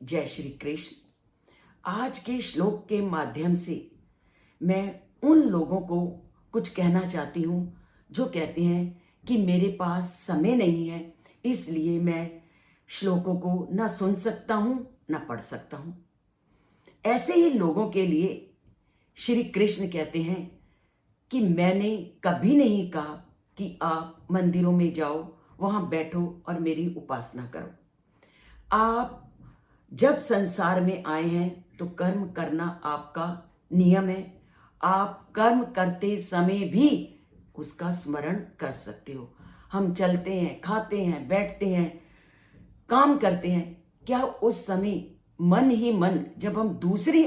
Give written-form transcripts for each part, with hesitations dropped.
जय श्री कृष्ण। आज के श्लोक के माध्यम से मैं उन लोगों को कुछ कहना चाहती हूँ जो कहते हैं कि मेरे पास समय नहीं है, इसलिए मैं श्लोकों को ना सुन सकता हूँ ना पढ़ सकता हूँ। ऐसे ही लोगों के लिए श्री कृष्ण कहते हैं कि मैंने कभी नहीं कहा कि आप मंदिरों में जाओ, वहां बैठो और मेरी उपासना करो। आप जब संसार में आए हैं तो कर्म करना आपका नियम है। आप कर्म करते समय भी उसका स्मरण कर सकते हो। हम चलते हैं, खाते हैं, बैठते हैं, काम करते हैं, क्या उस समय मन ही मन जब हम दूसरी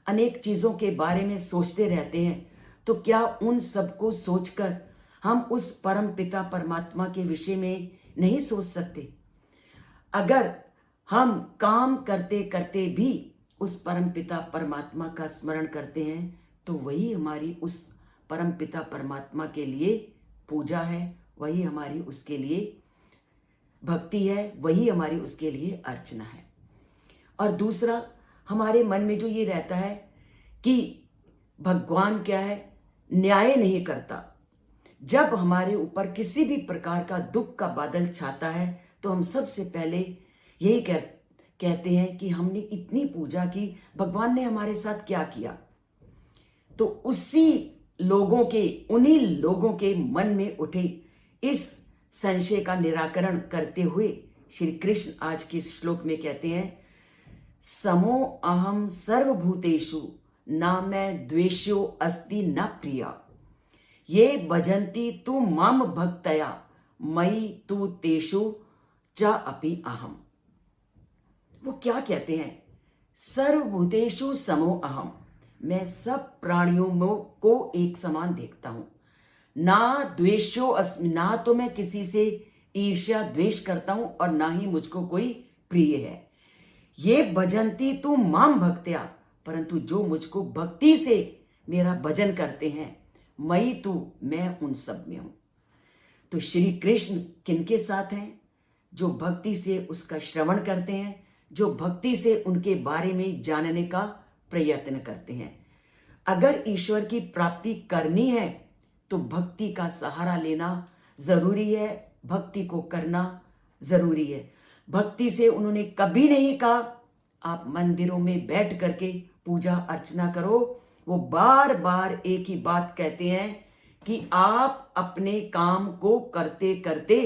अनेक चीजों के बारे में सोचते रहते हैं तो क्या उन सबको सोचकर हम उस परम पिता परमात्मा के विषय में नहीं सोच सकते? अगर हम काम करते करते भी उस परम पिता परमात्मा का स्मरण करते हैं तो वही हमारी उस परम पिता परमात्मा के लिए पूजा है, वही हमारी उसके लिए भक्ति है, वही हमारी उसके लिए अर्चना है। और दूसरा, हमारे मन में जो ये रहता है कि भगवान क्या है, न्याय नहीं करता। जब हमारे ऊपर किसी भी प्रकार का दुख का बादल छाता है तो हम सबसे पहले यही कहते हैं कि हमने इतनी पूजा की, भगवान ने हमारे साथ क्या किया। तो उन्हीं लोगों के मन में उठे इस संशय का निराकरण करते हुए श्री कृष्ण आज के श्लोक में कहते हैं, समो अहम सर्वभूतेषु न मैं द्वेष्यो अस्ति न प्रिया, ये भजन्ति तु माम भक्तया मयि तु तेषु च अपि अहम। वो क्या कहते हैं? सर्वभूतेषु समो अहम, मैं सब प्राणियों को एक समान देखता हूं। ना द्वेषो अस्मि, ना तो मैं किसी से ईर्ष्या द्वेष करता हूं और ना ही मुझको कोई प्रिय है। ये भजन्ति तु माम भक्त्या, परंतु जो मुझको भक्ति से मेरा भजन करते हैं, मयि तु, मैं उन सब में हूं। तो श्री कृष्ण किनके साथ हैं? जो भक्ति से उसका श्रवण करते हैं, जो भक्ति से उनके बारे में जानने का प्रयत्न करते हैं। अगर ईश्वर की प्राप्ति करनी है तो भक्ति का सहारा लेना जरूरी है, भक्ति को करना जरूरी है। भक्ति से उन्होंने कभी नहीं कहा आप मंदिरों में बैठ करके पूजा अर्चना करो। वो बार बार एक ही बात कहते हैं कि आप अपने काम को करते करते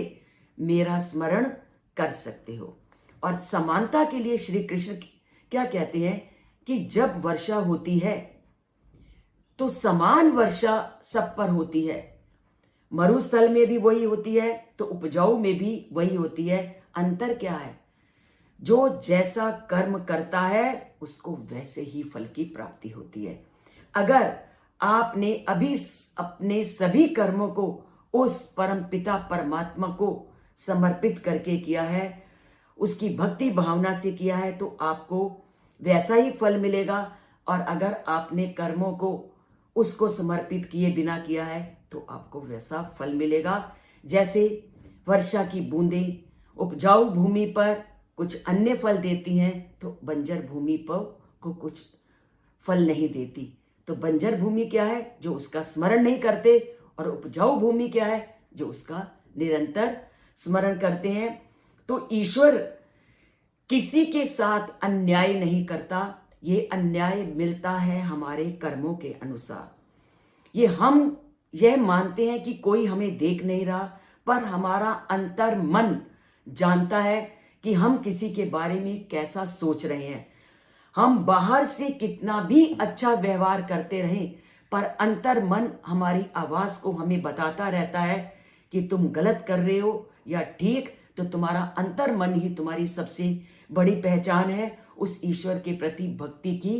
मेरा स्मरण कर सकते हो। और समानता के लिए श्री कृष्ण क्या कहते हैं कि जब वर्षा होती है तो समान वर्षा सब पर होती है। मरुस्थल में भी वही होती है तो उपजाऊ में भी वही होती है। अंतर क्या है? जो जैसा कर्म करता है उसको वैसे ही फल की प्राप्ति होती है। अगर आपने अभी अपने सभी कर्मों को उस परम पिता परमात्मा को समर्पित करके किया है, उसकी भक्ति भावना से किया है, तो आपको वैसा ही फल मिलेगा। और अगर आपने कर्मों को उसको समर्पित किए बिना किया है तो आपको वैसा फल मिलेगा। जैसे वर्षा की बूंदें उपजाऊ भूमि पर कुछ अन्य फल देती हैं तो बंजर भूमि पर को कुछ फल नहीं देती। तो बंजर भूमि क्या है? जो उसका स्मरण नहीं करते, और उपजाऊ भूमि क्या है? जो उसका निरंतर स्मरण करते हैं। तो ईश्वर किसी के साथ अन्याय नहीं करता, ये अन्याय मिलता है हमारे कर्मों के अनुसार। हम यह मानते हैं कि कोई हमें देख नहीं रहा, पर हमारा अंतर मन जानता है कि हम किसी के बारे में कैसा सोच रहे हैं। हम बाहर से कितना भी अच्छा व्यवहार करते रहें, पर अंतर मन हमारी आवाज को हमें बताता रहता है कि तुम गलत कर रहे हो या ठीक। तो तुम्हारा अंतर मन ही तुम्हारी सबसे बड़ी पहचान है, उस ईश्वर के प्रति भक्ति की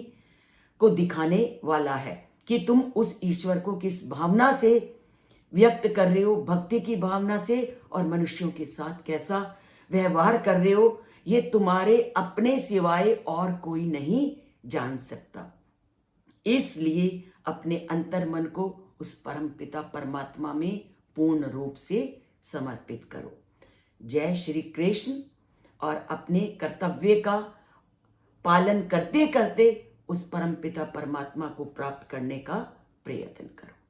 को दिखाने वाला है कि तुम उस ईश्वर को किस भावना से व्यक्त कर रहे हो, भक्ति की भावना से, और मनुष्यों के साथ कैसा व्यवहार कर रहे हो, ये तुम्हारे अपने सिवाय और कोई नहीं जान सकता। इसलिए अपने अंतर मन को उस परम पिता परमात्मा में पूर्ण रूप से समर्पित करो। जय श्री कृष्ण। और अपने कर्तव्य का पालन करते करते उस परमपिता परमात्मा को प्राप्त करने का प्रयत्न करो।